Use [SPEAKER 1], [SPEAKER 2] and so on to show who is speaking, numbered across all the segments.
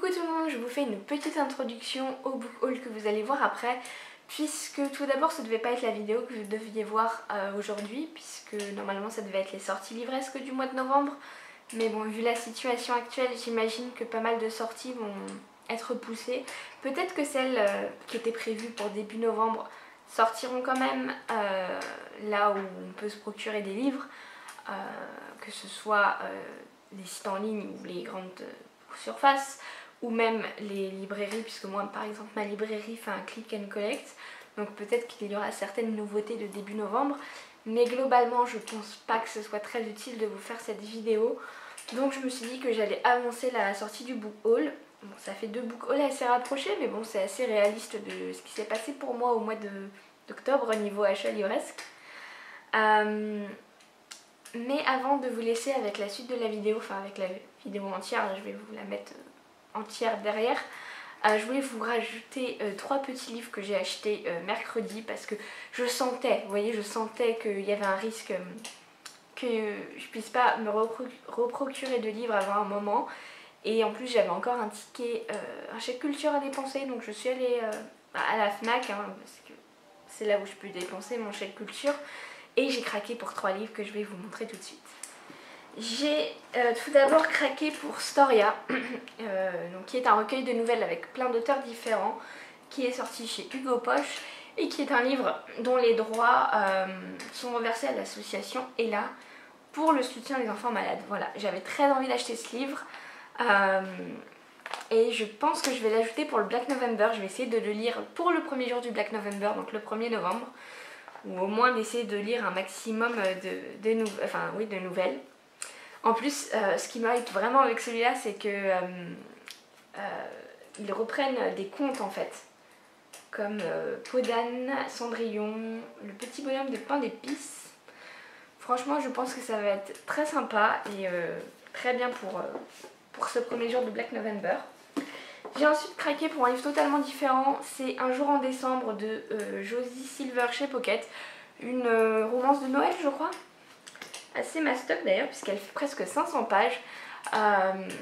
[SPEAKER 1] Coucou tout le monde, je vous fais une petite introduction au book haul que vous allez voir après, puisque tout d'abord ça devait pas être la vidéo que vous deviez voir aujourd'hui, puisque normalement ça devait être les sorties livresques du mois de novembre, mais bon, vu la situation actuelle, j'imagine que pas mal de sorties vont être repoussées. Peut-être que celles qui étaient prévues pour début novembre sortiront quand même là où on peut se procurer des livres, que ce soit les sites en ligne ou les grandes surfaces, ou même les librairies, puisque moi par exemple ma librairie fait un click and collect, donc peut-être qu'il y aura certaines nouveautés de début novembre, mais globalement je pense pas que ce soit très utile de vous faire cette vidéo, donc je me suis dit que j'allais avancer la sortie du book haul. Bon, ça fait deux book hauls assez rapprochés, mais bon, c'est assez réaliste de ce qui s'est passé pour moi au mois d'octobre au niveau achat livresque. Mais avant de vous laisser avec la suite de la vidéo, enfin avec la vidéo entière, je vais vous la mettre entière derrière, je voulais vous rajouter trois petits livres que j'ai achetés mercredi, parce que je sentais, vous voyez, je sentais qu'il y avait un risque que je puisse pas me reprocurer de livres avant un moment. Et en plus j'avais encore un ticket, un chèque culture à dépenser, donc je suis allée à la FNAC, hein, parce que c'est là où je peux dépenser mon chèque culture. Et j'ai craqué pour 3 livres que je vais vous montrer tout de suite. J'ai tout d'abord craqué pour Storia, donc qui est un recueil de nouvelles avec plein d'auteurs différents, qui est sorti chez Hugo Poche et qui est un livre dont les droits sont reversés à l'association ELA pour le soutien des enfants malades. Voilà, j'avais très envie d'acheter ce livre et je pense que je vais l'ajouter pour le Black November. Je vais essayer de le lire pour le premier jour du Black November, donc le 1er novembre. Ou au moins d'essayer de lire un maximum de nouvelles. En plus, ce qui m'arrive vraiment avec celui-là, c'est que ils reprennent des contes en fait, comme Peau d'âne, Cendrillon, le petit bonhomme de pain d'épices. Franchement, je pense que ça va être très sympa et très bien pour ce premier jour de Black November. J'ai ensuite craqué pour un livre totalement différent, c'est Un jour en décembre de Josie Silver chez Pocket, une romance de Noël je crois, assez mastoc d'ailleurs puisqu'elle fait presque 500 pages.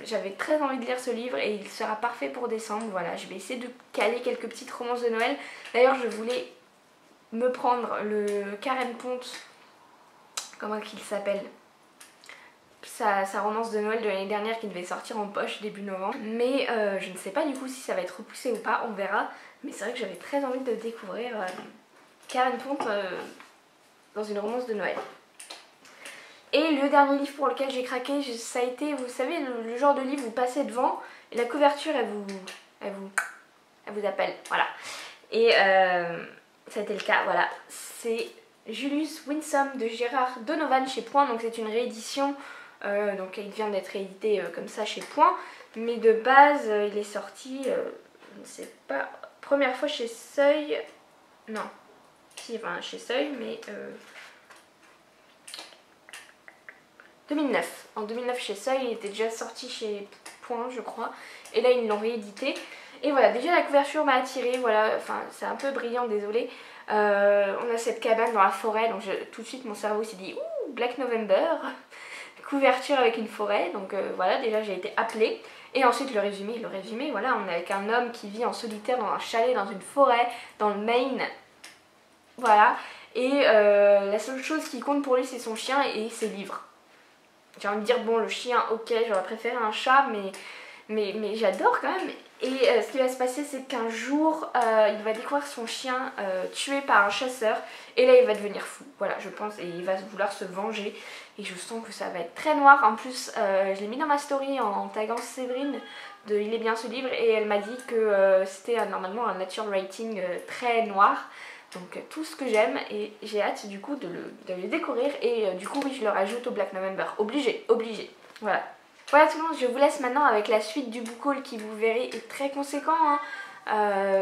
[SPEAKER 1] J'avais très envie de lire ce livre et il sera parfait pour décembre. Voilà, je vais essayer de caler quelques petites romances de Noël. D'ailleurs je voulais me prendre le Karen Ponte, comment qu'il s'appelle, sa romance de Noël de l'année dernière qui devait sortir en poche début novembre, mais je ne sais pas du coup si ça va être repoussé ou pas, on verra. Mais c'est vrai que j'avais très envie de découvrir Karen Ponte dans une romance de Noël. Et le dernier livre pour lequel j'ai craqué, ça a été, vous savez, le genre de livre où vous passez devant et la couverture elle vous appelle, voilà. Et ça a été le cas, voilà. C'est Julius Winsome de Gérard Donovan chez Point, donc c'est une réédition. Donc il vient d'être réédité comme ça chez Point, mais de base il est sorti, je ne sais pas, première fois chez Seuil, non, si, enfin chez Seuil, mais 2009, en 2009 chez Seuil, il était déjà sorti chez Point je crois, et là ils l'ont réédité. Et voilà, déjà la couverture m'a attirée, voilà, enfin c'est un peu brillant, désolé. On a cette cabane dans la forêt, donc tout de suite mon cerveau s'est dit ouh, Black November. Couverture avec une forêt, donc voilà, déjà j'ai été appelée. Et ensuite le résumé, voilà, on est avec un homme qui vit en solitaire dans un chalet, dans une forêt, dans le Maine, voilà. Et la seule chose qui compte pour lui c'est son chien et ses livres. J'ai envie de dire bon, le chien, ok, j'aurais préféré un chat, mais j'adore quand même. Et ce qui va se passer, c'est qu'un jour il va découvrir son chien tué par un chasseur, et là il va devenir fou, voilà, je pense, et il va vouloir se venger. Et je sens que ça va être très noir. En plus je l'ai mis dans ma story en taguant Séverine de Il est bien ce livre, et elle m'a dit que c'était normalement un nature writing très noir. Donc tout ce que j'aime, et j'ai hâte du coup de le découvrir. Et du coup oui, je le rajoute au Black November, obligé, voilà. Voilà tout le monde, je vous laisse maintenant avec la suite du book haul qui, vous verrez, est très conséquent, hein.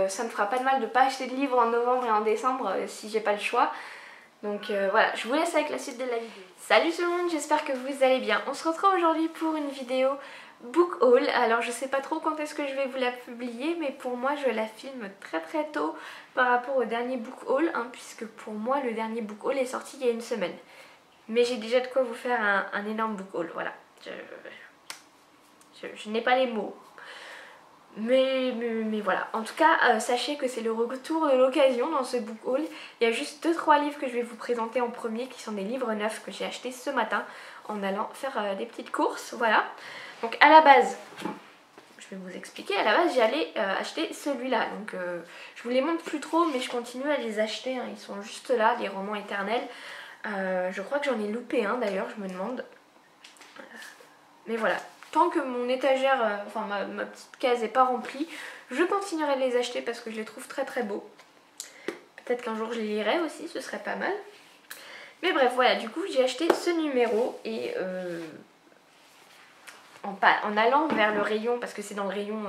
[SPEAKER 1] Ça me fera pas de mal de pas acheter de livres en novembre et en décembre si j'ai pas le choix. Donc voilà, je vous laisse avec la suite de la vidéo. Salut tout le monde, j'espère que vous allez bien. On se retrouve aujourd'hui pour une vidéo book haul. Alors je sais pas trop quand est-ce que je vais vous la publier, mais pour moi je la filme très tôt par rapport au dernier book haul, hein, puisque pour moi le dernier book haul est sorti il y a une semaine. Mais j'ai déjà de quoi vous faire un énorme book haul, voilà. Je n'ai pas les mots. Mais voilà, en tout cas sachez que c'est le retour de l'occasion dans ce book haul. Il y a juste 2-3 livres que je vais vous présenter en premier qui sont des livres neufs que j'ai achetés ce matin en allant faire des petites courses, voilà. Donc à la base, je vais vous expliquer, à la base j'allais acheter celui-là. Donc je vous les montre plus trop mais je continue à les acheter, hein. Ils sont juste là, les romans éternels. Je crois que j'en ai loupé un d'ailleurs, je me demande. Mais voilà. Tant que mon étagère, enfin ma petite case n'est pas remplie, je continuerai de les acheter parce que je les trouve très très beaux. Peut-être qu'un jour je les lirai aussi, ce serait pas mal. Mais bref, voilà, du coup j'ai acheté ce numéro et en allant vers le rayon, parce que c'est dans le rayon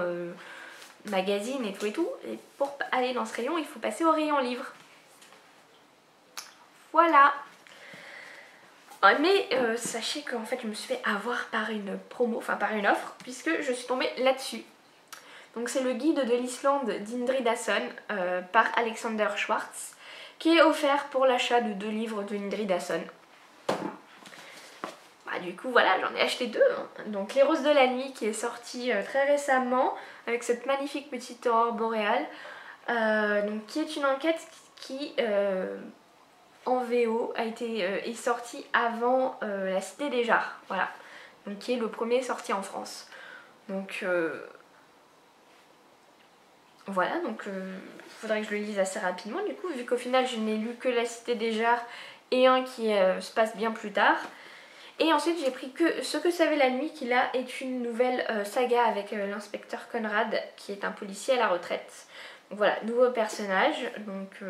[SPEAKER 1] magazine et tout, et pour aller dans ce rayon, il faut passer au rayon livre. Voilà. Mais sachez qu'en fait je me suis fait avoir par une promo, enfin par une offre, puisque je suis tombée là-dessus. Donc c'est le guide de l'Islande d'Indridason par Alexander Schwartz, qui est offert pour l'achat de 2 livres de Indridason. Bah, du coup voilà, j'en ai acheté 2. Hein. Donc Les Roses de la Nuit qui est sorti très récemment, avec cette magnifique petite aurore boréale, donc, qui est une enquête qui en VO est sorti avant La Cité des Jars, voilà, donc qui est le premier sorti en France. Donc voilà, donc il faudrait que je le lise assez rapidement du coup, vu qu'au final je n'ai lu que La Cité des Jars et un qui se passe bien plus tard. Et ensuite j'ai pris que Ce que savait la nuit, qui là est une nouvelle saga avec l'inspecteur Conrad, qui est un policier à la retraite. Donc voilà, nouveau personnage, donc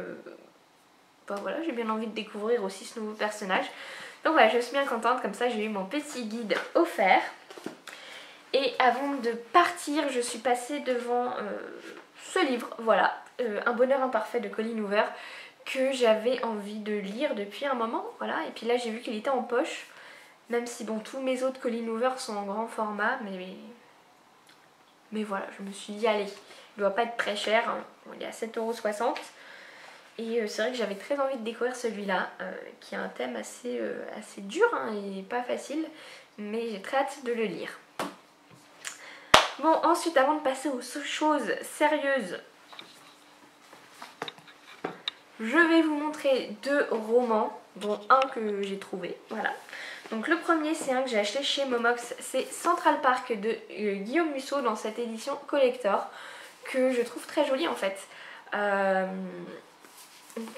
[SPEAKER 1] bah voilà, j'ai bien envie de découvrir aussi ce nouveau personnage. Donc voilà, je suis bien contente, comme ça j'ai eu mon petit guide offert. Et avant de partir, je suis passée devant ce livre, voilà, Un bonheur imparfait de Colleen Hoover, que j'avais envie de lire depuis un moment, voilà. Et puis là j'ai vu qu'il était en poche, même si bon, tous mes autres Colleen Hoover sont en grand format, mais voilà, je me suis dit allez, il doit pas être très cher, hein. Bon, il est à 7,60 €. Et c'est vrai que j'avais très envie de découvrir celui-là, qui a un thème assez dur, hein, et pas facile, mais j'ai très hâte de le lire. Bon, ensuite, avant de passer aux choses sérieuses, je vais vous montrer 2 romans, dont un que j'ai trouvé, voilà. Donc le premier, c'est un que j'ai acheté chez Momox, c'est Central Park de Guillaume Musso dans cette édition collector, que je trouve très jolie en fait.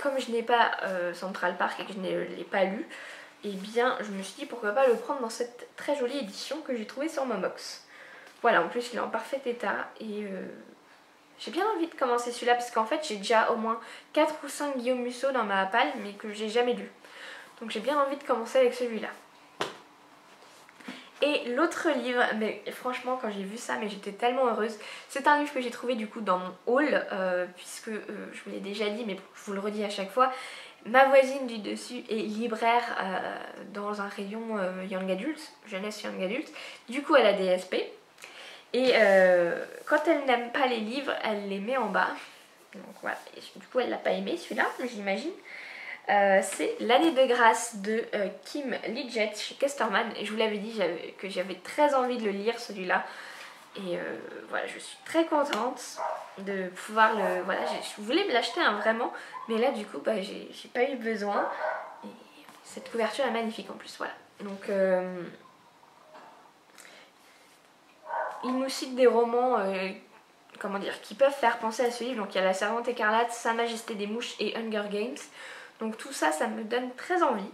[SPEAKER 1] Comme je n'ai pas Central Park et que je ne l'ai pas lu, eh bien je me suis dit pourquoi pas le prendre dans cette très jolie édition que j'ai trouvée sur Momox. Voilà, en plus il est en parfait état et j'ai bien envie de commencer celui-là parce qu'en fait j'ai déjà au moins 4 ou 5 Guillaume Musso dans ma palle mais que j'ai jamais lu. Donc j'ai bien envie de commencer avec celui-là. Et l'autre livre, mais franchement quand j'ai vu ça, mais j'étais tellement heureuse. C'est un livre que j'ai trouvé du coup dans mon haul, puisque je vous l'ai déjà dit, mais je vous le redis à chaque fois. Ma voisine du dessus est libraire dans un rayon Young Adult, jeunesse Young Adult. Du coup elle a des SP. Et quand elle n'aime pas les livres, elle les met en bas. Donc voilà, et du coup elle l'a pas aimé celui-là, j'imagine. C'est L'année de grâce de Kim Lidgett chez Casterman. Et je vous l'avais dit que j'avais très envie de le lire celui-là. Et voilà, je suis très contente de pouvoir le... Voilà, je voulais me l'acheter vraiment. Mais là du coup, bah, j'ai pas eu besoin. Et cette couverture est magnifique en plus, voilà. Donc... il nous cite des romans comment dire, qui peuvent faire penser à ce livre. Donc il y a La Servante écarlate, Sa Majesté des Mouches et Hunger Games. Donc tout ça, ça me donne très envie.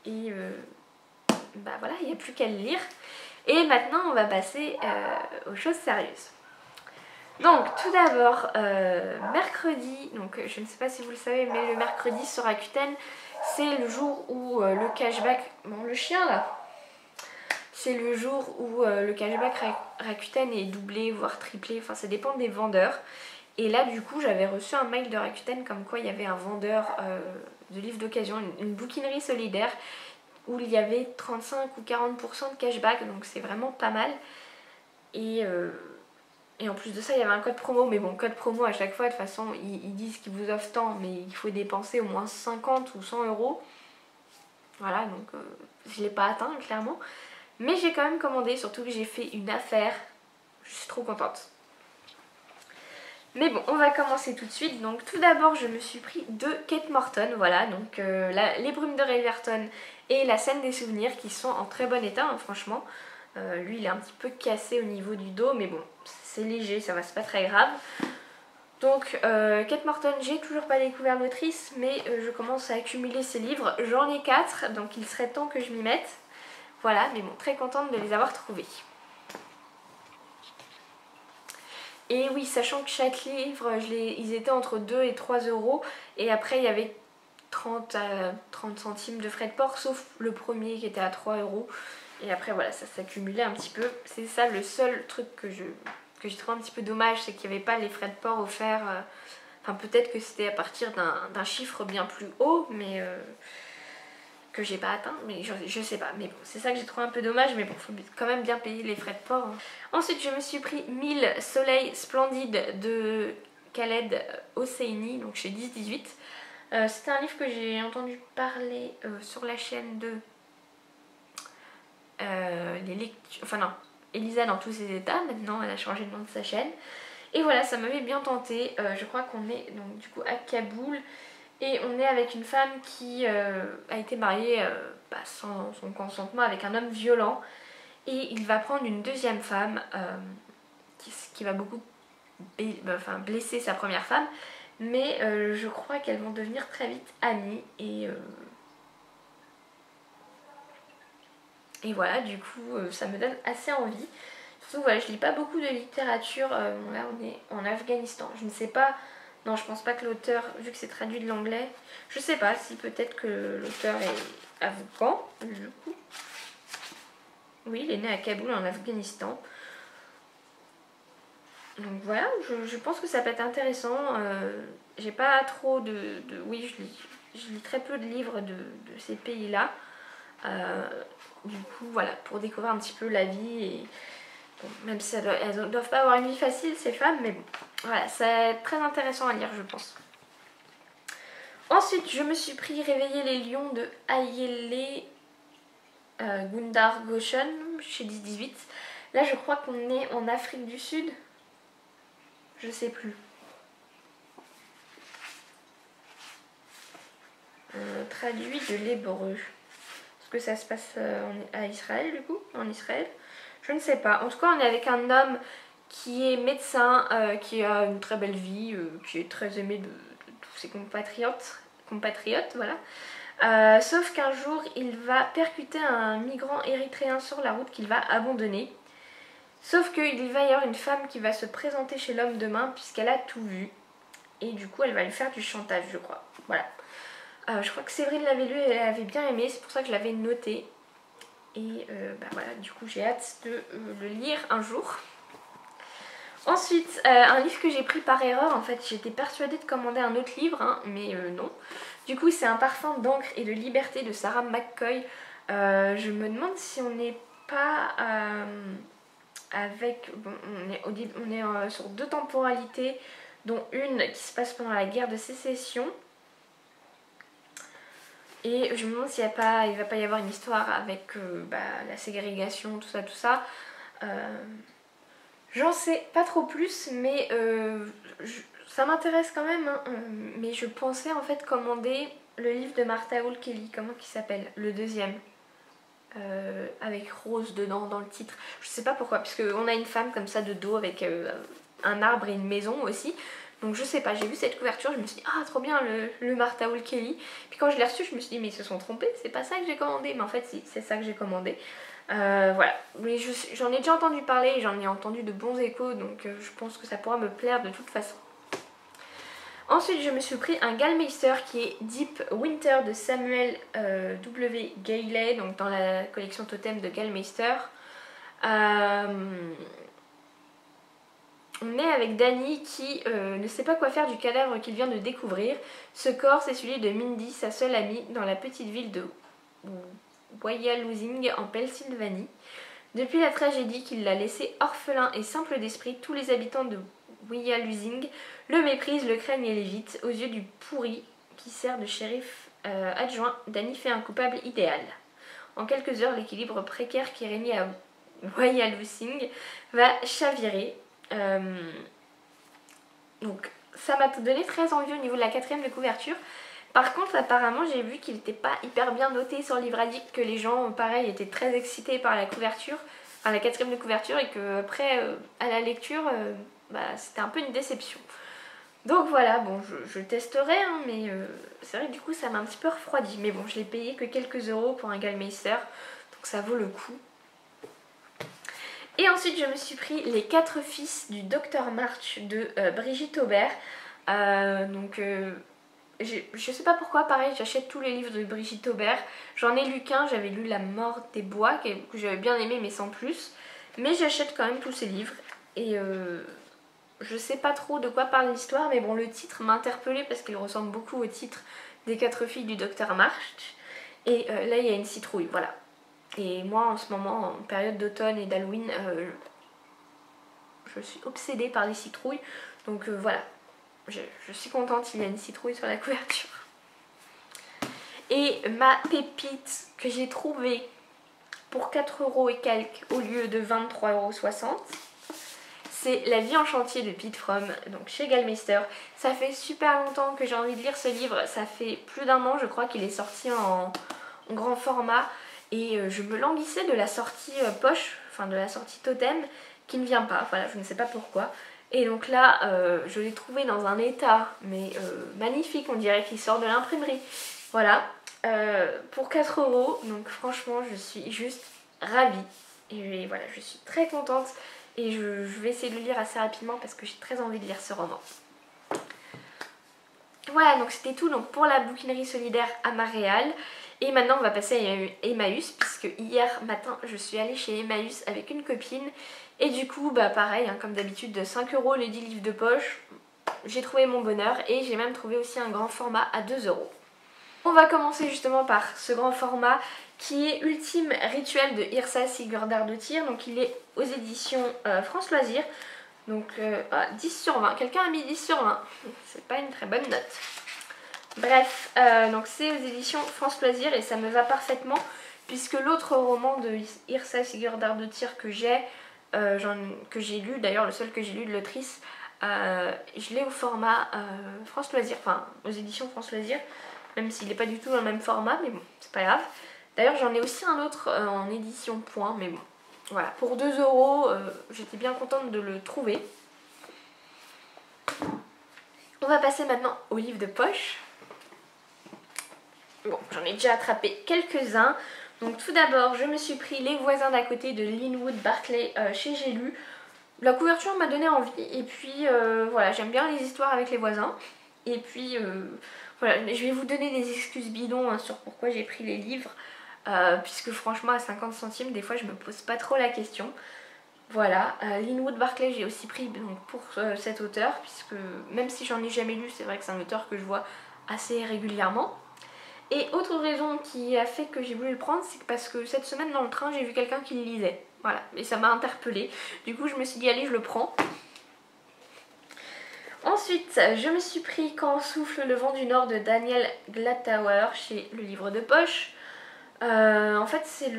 [SPEAKER 1] Et bah voilà, il n'y a plus qu'à le lire. Et maintenant, on va passer aux choses sérieuses. Donc tout d'abord, mercredi, donc je ne sais pas si vous le savez, mais le mercredi sur Rakuten, c'est le jour où le cashback... Bon, le chien là, c'est le jour où le cashback Rakuten est doublé, voire triplé, enfin ça dépend des vendeurs. Et là du coup j'avais reçu un mail de Rakuten comme quoi il y avait un vendeur de livres d'occasion, une bouquinerie solidaire, où il y avait 35 ou 40% de cashback, donc c'est vraiment pas mal. Et en plus de ça il y avait un code promo, mais bon, code promo à chaque fois de toute façon ils disent qu'ils vous offrent tant, mais il faut dépenser au moins 50 ou 100 €. Voilà, donc je ne l'ai pas atteint clairement. Mais j'ai quand même commandé, surtout que j'ai fait une affaire. je suis trop contente. Mais bon, on va commencer tout de suite. Donc tout d'abord, je me suis pris 2 Kate Morton, voilà, donc Les Brumes de Riverton et La Scène des Souvenirs qui sont en très bon état, hein, franchement. Lui, il est un petit peu cassé au niveau du dos, mais bon, c'est léger, ça va, c'est pas très grave. Donc Kate Morton, j'ai toujours pas découvert l'autrice, mais je commence à accumuler ses livres. J'en ai 4, donc il serait temps que je m'y mette. Voilà, mais bon, très contente de les avoir trouvés. Et oui, sachant que chaque livre, ils étaient entre 2 et 3 euros. Et après, il y avait 30 centimes de frais de port, sauf le premier qui était à 3 euros. Et après, voilà, ça s'accumulait un petit peu. C'est ça le seul truc que j'ai trouvé un petit peu dommage, c'est qu'il n'y avait pas les frais de port offerts. Enfin, peut-être que c'était à partir d'un chiffre bien plus haut, mais que j'ai pas atteint, mais je sais pas. Mais bon, c'est ça que j'ai trouvé un peu dommage, mais bon, faut quand même bien payer les frais de port, hein. Ensuite, je me suis pris 1000 soleils splendides de Khaled Hosseini, donc chez 10-18. C'était un livre que j'ai entendu parler sur la chaîne de les lectures, enfin non, Elisa dans tous ses états. Maintenant, elle a changé le nom de sa chaîne. Et voilà, ça m'avait bien tenté. Je crois qu'on est donc du coup à Kaboul. Et on est avec une femme qui a été mariée sans son consentement avec un homme violent. Et il va prendre une deuxième femme qui va beaucoup blesser sa première femme. Mais je crois qu'elles vont devenir très vite amies. Et voilà, du coup, ça me donne assez envie. Surtout, voilà, je lis pas beaucoup de littérature. Là, on est en Afghanistan. Je ne sais pas... Non, je pense pas que l'auteur, vu que c'est traduit de l'anglais, je sais pas si peut-être que l'auteur est afghan, du coup. Oui, il est né à Kaboul, en Afghanistan. Donc voilà, je pense que ça peut être intéressant. J'ai pas trop oui, je lis très peu de livres de ces pays-là. Du coup, voilà, pour découvrir un petit peu la vie et... Bon, même si elles ne doivent pas avoir une vie facile, ces femmes, mais bon, voilà, c'est très intéressant à lire, je pense. Ensuite, je me suis pris Réveiller les lions de Ayele Gundar Goshen chez 10-18. Là, je crois qu'on est en Afrique du Sud. Je sais plus. Traduit de l'hébreu. Est-ce que ça se passe à Israël, du coup? En Israël? Je ne sais pas. En tout cas, on est avec un homme qui est médecin, qui a une très belle vie, qui est très aimé de tous ses compatriotes, voilà. Sauf qu'un jour, il va percuter un migrant érythréen sur la route qu'il va abandonner. Sauf qu'il va y avoir une femme qui va se présenter chez l'homme de main puisqu'elle a tout vu. Et du coup, elle va lui faire du chantage, je crois. Voilà. Je crois que Séverine l'avait lu et elle avait bien aimé, c'est pour ça que je l'avais noté. Et voilà, du coup j'ai hâte de le lire un jour. Ensuite, un livre que j'ai pris par erreur, en fait j'étais persuadée de commander un autre livre, hein, mais non. Du coup c'est Un parfum d'encre et de liberté de Sarah McCoy. Je me demande si on n'est pas avec... Bon, on est sur 2 temporalités, dont une qui se passe pendant la guerre de sécession. Et je me demande s'il ne va pas y avoir une histoire avec la ségrégation, tout ça. J'en sais pas trop plus, mais ça m'intéresse quand même. Hein, mais je pensais en fait commander le livre de Martha Hall Kelly, comment il s'appelle? Le deuxième. Avec Rose dedans dans le titre. Je sais pas pourquoi, parce qu'on a une femme comme ça de dos avec un arbre et une maison aussi. Donc je sais pas, j'ai vu cette couverture, je me suis dit ah trop bien le Martha Hall Kelly. Puis quand je l'ai reçu, je me suis dit mais ils se sont trompés, c'est pas ça que j'ai commandé. Mais en fait si, c'est ça que j'ai commandé. Voilà, mais j'en ai déjà entendu parler, j'en ai entendu de bons échos, donc je pense que ça pourra me plaire de toute façon. Ensuite je me suis pris un Gallmeister qui est Deep Winter de Samuel W. Gailey, donc dans la collection Totem de Gallmeister. On est avec Danny qui ne sait pas quoi faire du cadavre qu'il vient de découvrir. Ce corps, c'est celui de Mindy, sa seule amie, dans la petite ville de Wyalusing en Pennsylvanie. Depuis la tragédie qui l'a laissé orphelin et simple d'esprit, tous les habitants de Wyalusing le méprisent, le craignent et l'évitent. Aux yeux du pourri qui sert de shérif adjoint, Danny fait un coupable idéal. En quelques heures, l'équilibre précaire qui régnait à Wayal Singh va chavirer. Donc ça m'a donné très envie au niveau de la 4e de couverture. Par contre apparemment j'ai vu qu'il n'était pas hyper bien noté sur Livre Addict, que les gens pareil étaient très excités par la couverture, enfin la 4e de couverture, et que après à la lecture c'était un peu une déception. Donc voilà, bon je testerai hein, mais c'est vrai que du coup ça m'a un petit peu refroidi. Mais bon, je l'ai payé que quelques euros pour un Gallmeister, donc ça vaut le coup. Et ensuite je me suis pris Les 4 fils du Docteur March de Brigitte Aubert. Je sais pas pourquoi, pareil, j'achète tous les livres de Brigitte Aubert. J'en ai lu qu'un, j'avais lu La Mort des Bois, que j'avais bien aimé mais sans plus. Mais j'achète quand même tous ces livres. Et je sais pas trop de quoi parle l'histoire, mais bon, le titre m'a interpellée parce qu'il ressemble beaucoup au titre des 4 filles du Docteur March. Et là il y a une citrouille, voilà. Et moi en ce moment, en période d'automne et d'Halloween, je suis obsédée par les citrouilles. Donc voilà, je suis contente, il y a une citrouille sur la couverture. Et ma pépite que j'ai trouvée pour 4 € et quelques au lieu de 23,60 €, c'est La vie en chantier de Pete Fromm, donc chez Gallmeister. Ça fait super longtemps que j'ai envie de lire ce livre, ça fait plus d'1 an je crois qu'il est sorti en grand format. Et je me languissais de la sortie poche, enfin de la sortie totem, qui ne vient pas, voilà, je ne sais pas pourquoi. Et donc là, je l'ai trouvé dans un état, mais magnifique, on dirait qu'il sort de l'imprimerie. Voilà, pour 4 €, donc franchement, je suis juste ravie. Et voilà, je suis très contente et je vais essayer de le lire assez rapidement parce que j'ai très envie de lire ce roman. Voilà, donc c'était tout donc pour la bouquinerie solidaire à Maréal. Et maintenant on va passer à Emmaüs, puisque hier matin je suis allée chez Emmaüs avec une copine. Et du coup pareil hein, comme d'habitude, de 5 € les 10 livres de poche. J'ai trouvé mon bonheur et j'ai même trouvé aussi un grand format à 2 €. On va commencer justement par ce grand format qui est Ultime Rituel de Yrsa Sigurðardóttir. Donc il est aux éditions France Loisirs. Donc 10 sur 20, quelqu'un a mis 10 sur 20, c'est pas une très bonne note. Bref, donc c'est aux éditions France Loisirs et ça me va parfaitement puisque l'autre roman de Yrsa Sigurðardóttir que j'ai lu, d'ailleurs le seul que j'ai lu de l'autrice, je l'ai au format France Loisirs, enfin aux éditions France Loisirs, même s'il n'est pas du tout dans le même format, mais bon, c'est pas grave. D'ailleurs j'en ai aussi un autre en édition point, mais bon. Voilà, pour 2 €, j'étais bien contente de le trouver. On va passer maintenant au livre de poche. Bon, j'en ai déjà attrapé quelques-uns. Donc tout d'abord, je me suis pris Les voisins d'à côté de Linwood Barclay chez J'ai lu. La couverture m'a donné envie et puis voilà, j'aime bien les histoires avec les voisins. Et puis voilà, je vais vous donner des excuses bidons hein, sur pourquoi j'ai pris les livres. Puisque franchement à 50 centimes des fois je me pose pas trop la question. Voilà, Linwood Barclay j'ai aussi pris donc, pour cet auteur, puisque même si j'en ai jamais lu, c'est vrai que c'est un auteur que je vois assez régulièrement. Et autre raison qui a fait que j'ai voulu le prendre, c'est parce que cette semaine dans le train j'ai vu quelqu'un qui le lisait. Voilà, et ça m'a interpellée. Du coup je me suis dit allez je le prends. Ensuite, je me suis pris Quand souffle le vent du nord de Daniel Glatauer chez Le Livre de Poche. En fait c'est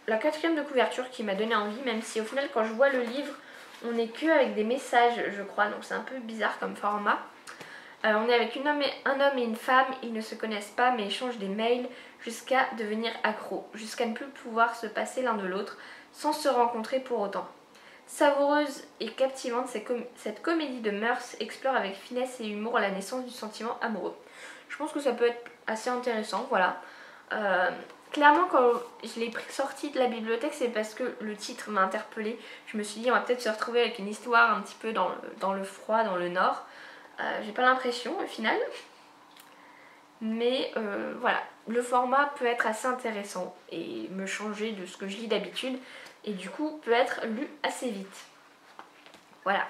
[SPEAKER 1] la 4e de couverture qui m'a donné envie, même si au final quand je vois le livre on n'est que avec des messages je crois, donc c'est un peu bizarre comme format. On est avec un homme et une femme, ils ne se connaissent pas mais échangent des mails jusqu'à devenir accros, jusqu'à ne plus pouvoir se passer l'un de l'autre sans se rencontrer pour autant. Savoureuse et captivante, cette comédie de mœurs explore avec finesse et humour la naissance du sentiment amoureux. Je pense que ça peut être assez intéressant, voilà. Clairement quand je l'ai sorti de la bibliothèque c'est parce que le titre m'a interpellée. Je me suis dit on va peut-être se retrouver avec une histoire un petit peu dans le froid, dans le nord. J'ai pas l'impression au final. Mais voilà, le format peut être assez intéressant et me changer de ce que je lis d'habitude. Et du coup peut être lu assez vite. Voilà.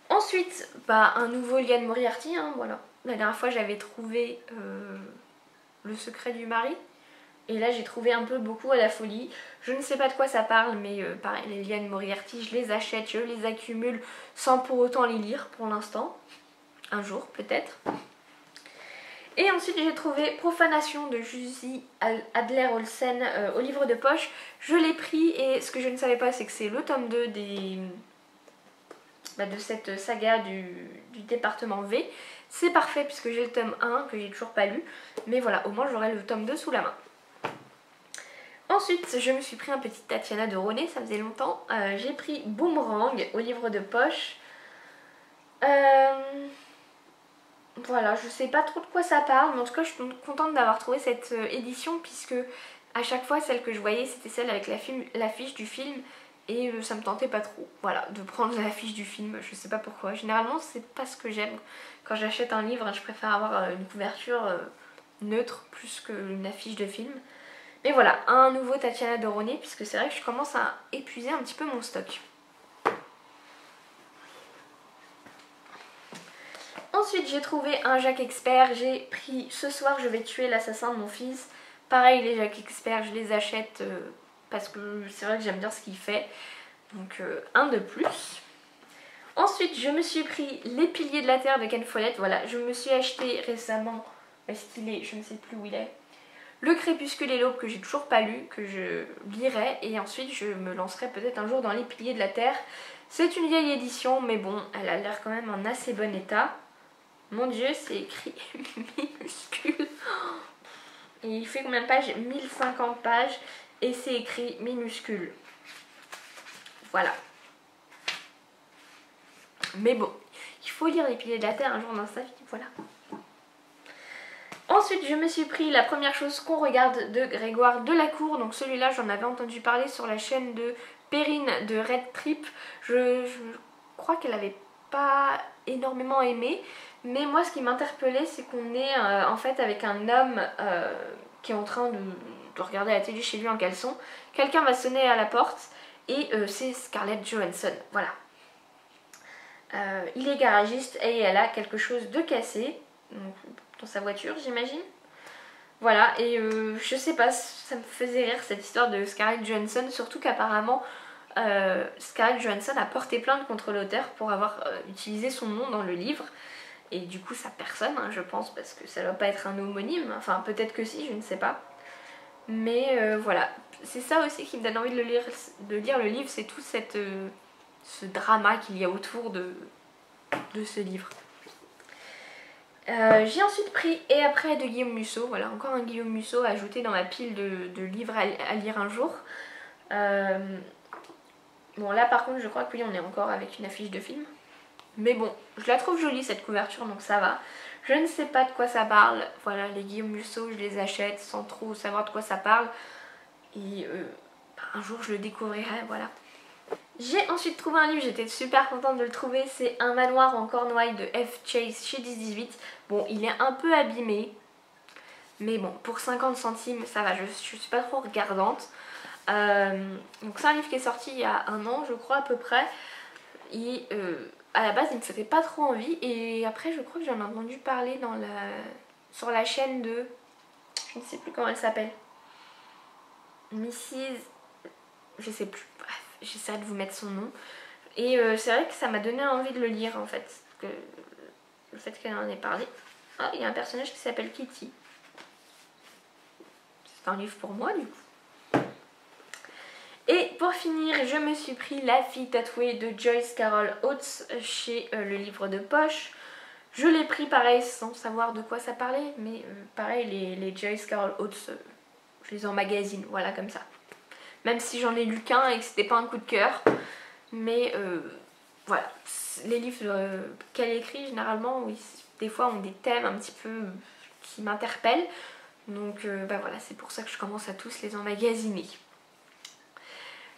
[SPEAKER 1] Ensuite, un nouveau Liane Moriarty, hein, voilà. La dernière fois j'avais trouvé Le secret du mari. Et là j'ai trouvé un peu beaucoup à la folie. Je ne sais pas de quoi ça parle, mais pareil, les Liane Moriarty, je les achète, je les accumule sans pour autant les lire pour l'instant. Un jour peut-être. Et ensuite j'ai trouvé Profanation de Jussi Adler-Olsen au livre de poche. Je l'ai pris et ce que je ne savais pas c'est que c'est le tome 2 de cette saga du département V. C'est parfait puisque j'ai le tome 1 que j'ai toujours pas lu. Mais voilà, au moins j'aurai le tome 2 sous la main. Ensuite, je me suis pris un petit Tatiana de Roné, ça faisait longtemps. J'ai pris Boomerang au livre de poche. Voilà, je sais pas trop de quoi ça parle, mais en tout cas je suis contente d'avoir trouvé cette édition puisque à chaque fois celle que je voyais c'était celle avec l'affiche du film et ça me tentait pas trop, voilà, de prendre l'affiche du film, je sais pas pourquoi. Généralement c'est pas ce que j'aime quand j'achète un livre, je préfère avoir une couverture neutre plus qu'une affiche de film. Mais voilà, un nouveau Tatiana de Roné puisque c'est vrai que je commence à épuiser un petit peu mon stock. Ensuite j'ai trouvé un Jacques Expert, j'ai pris Ce soir je vais tuer l'assassin de mon fils. Pareil les Jacques Expert je les achète parce que c'est vrai que j'aime bien ce qu'il fait. Donc un de plus. Ensuite je me suis pris Les Piliers de la Terre de Ken Follett. Voilà, je me suis acheté récemment, est-ce qu'il est, je ne sais plus où il est, Le Crépuscule et l'Aube que j'ai toujours pas lu, que je lirai et ensuite je me lancerai peut-être un jour dans Les Piliers de la Terre. C'est une vieille édition mais bon elle a l'air quand même en assez bon état. Mon dieu, c'est écrit minuscule. Et il fait combien de pages? 1050 pages. Et c'est écrit minuscule. Voilà. Mais bon, il faut lire Les Piliers de la Terre un jour dans sa vie. Voilà. Ensuite, je me suis pris La première chose qu'on regarde de Grégoire Delacour. Donc celui-là, j'en avais entendu parler sur la chaîne de Perrine de Red Trip. Je crois qu'elle avait pas énormément aimé. Mais moi ce qui m'interpellait c'est qu'on est en fait avec un homme qui est en train de regarder la télé chez lui en caleçon. Quelqu'un va sonner à la porte et c'est Scarlett Johansson, voilà. Il est garagiste et elle a quelque chose de cassé dans sa voiture j'imagine. Voilà et je sais pas, ça me faisait rire cette histoire de Scarlett Johansson, surtout qu'apparemment Scarlett Johansson a porté plainte contre l'auteur pour avoir utilisé son nom dans le livre. Et du coup sa personne, hein, je pense, parce que ça doit pas être un homonyme, enfin peut-être que si, je ne sais pas. Mais voilà, c'est ça aussi qui me donne envie de lire le livre, c'est tout ce drama qu'il y a autour de ce livre. J'ai ensuite pris Et après de Guillaume Musso, voilà, encore un Guillaume Musso ajouté dans ma pile de livres à lire un jour. Bon là par contre je crois que oui on est encore avec une affiche de film. Mais bon, je la trouve jolie cette couverture donc ça va. Je ne sais pas de quoi ça parle. Voilà, les Guillaume Musso, je les achète sans trop savoir de quoi ça parle. Et un jour je le découvrirai, voilà. J'ai ensuite trouvé un livre, j'étais super contente de le trouver. C'est Un manoir en Cornouailles de F. Chase chez 10-18. Bon, il est un peu abîmé. Mais bon, pour 50 centimes, ça va, je suis pas trop regardante. Donc c'est un livre qui est sorti il y a un an, je crois à peu près. Et à la base il me faisait pas trop envie et après je crois que j'en ai entendu parler sur la chaîne de, je ne sais plus comment elle s'appelle, Mrs, je sais plus, bref j'essaierai de vous mettre son nom et c'est vrai que ça m'a donné envie de le lire en fait, le fait qu'elle en ait parlé. Ah, il y a un personnage qui s'appelle Kitty, c'est un livre pour moi du coup. Et pour finir, je me suis pris La fille tatouée de Joyce Carol Oates chez le livre de poche. Je l'ai pris pareil sans savoir de quoi ça parlait, mais pareil les Joyce Carol Oates, je les emmagasine, voilà comme ça. Même si j'en ai lu qu'un et que c'était pas un coup de cœur, mais voilà, les livres qu'elle écrit généralement, oui, des fois ont des thèmes un petit peu qui m'interpellent. Donc bah voilà, c'est pour ça que je commence à tous les emmagasiner.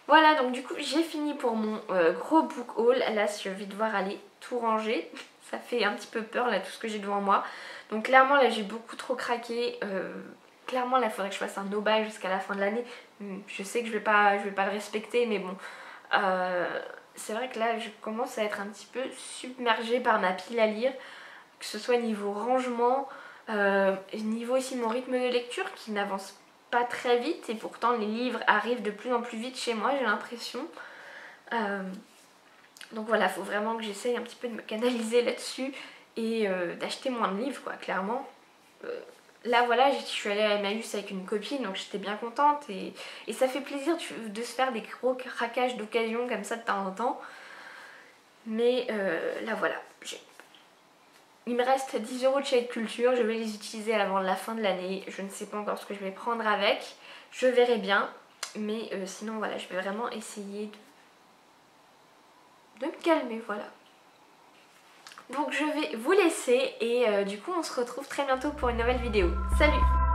[SPEAKER 1] Voilà, donc du coup j'ai fini pour mon gros book haul. Là je vais devoir aller tout ranger. Ça fait un petit peu peur là tout ce que j'ai devant moi. Donc clairement là j'ai beaucoup trop craqué. Clairement là il faudrait que je fasse un no-buy jusqu'à la fin de l'année. Je sais que je vais pas le respecter mais bon. C'est vrai que là je commence à être un petit peu submergée par ma pile à lire. Que ce soit niveau rangement, niveau aussi mon rythme de lecture qui n'avance pas très vite et pourtant les livres arrivent de plus en plus vite chez moi, j'ai l'impression. Donc voilà, il faut vraiment que j'essaye un petit peu de me canaliser là-dessus et d'acheter moins de livres quoi, clairement. là voilà, je suis allée à Emmaüs avec une copine, donc j'étais bien contente et ça fait plaisir de se faire des gros craquages d'occasion comme ça de temps en temps. Mais là voilà, il me reste 10 € de chez Culture, je vais les utiliser avant la fin de l'année. Je ne sais pas encore ce que je vais prendre avec, je verrai bien. Mais sinon voilà, je vais vraiment essayer de me calmer, voilà. Donc je vais vous laisser et du coup on se retrouve très bientôt pour une nouvelle vidéo. Salut!